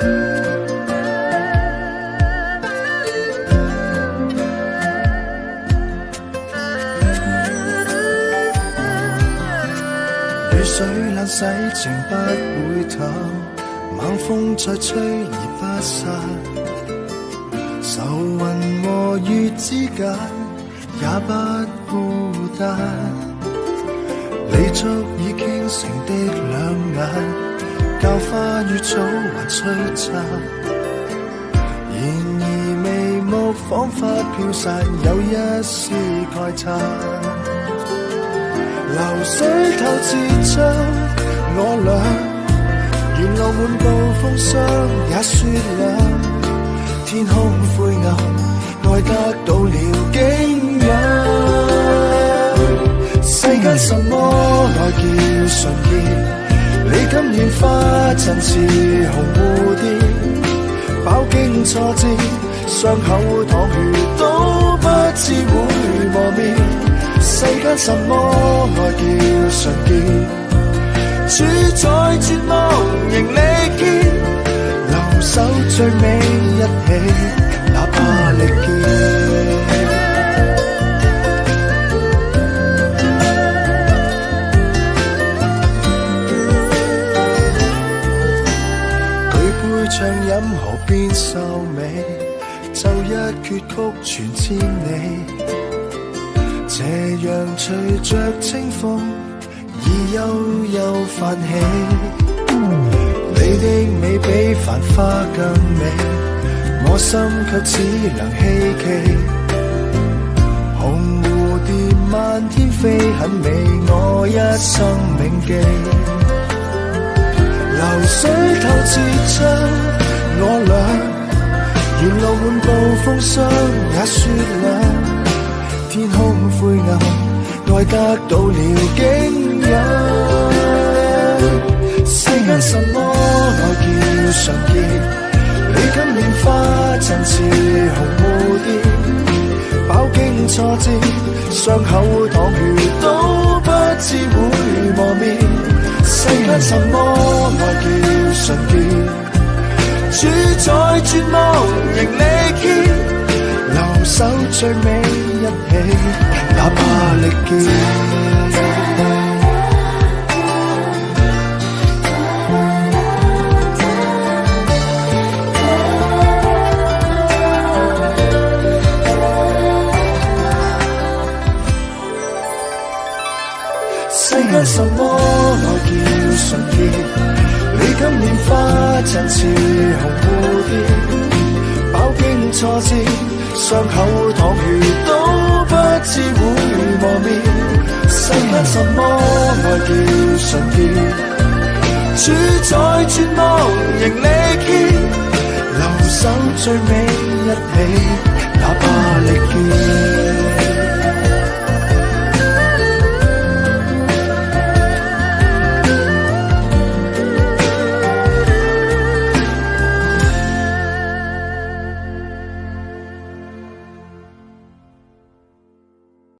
雨水冷洗情不會淡，猛風再吹而不散，愁雲和月之間也不孤單，離足已傾城的兩眼，教花與草還璀璨，然而眉目彷彿飄散，有一絲慨嘆，流水透似將我倆，沿路滿布風霜也雪亮，天空灰暗，愛得到了景仰。世間什麼愛叫純潔？你今年花陣似紅蝴蝶，飽經挫折，傷口淌血都不知會磨滅。世間什麼愛叫純潔？主宰絕望仍力竭，留守最尾一起，哪怕力竭。暢飲河邊秀美，奏一闕曲傳千里。斜陽隨着清風，已悠悠泛起。你的美比繁花更美，我心卻只能希冀。紅蝴蝶漫天飛很美，我一生銘記。流水透似將我倆，沿路滿布風霜也雪亮，天空灰暗，愛得到了景仰。世間什麼愛叫純潔？你今年花陣似紅蝴蝶，飽經挫折，傷口淌血都不知會磨滅。世間什麼愛叫純潔？主宰絕望仍力竭，留守最尾一起，哪怕力竭。世間什麼愛叫純潔？你今年花陣似紅蝴蝶，飽經挫折，傷口淌血都不知會磨滅。世間什麼愛叫純潔？主宰絕望仍力竭，留守最尾一起，哪怕力竭。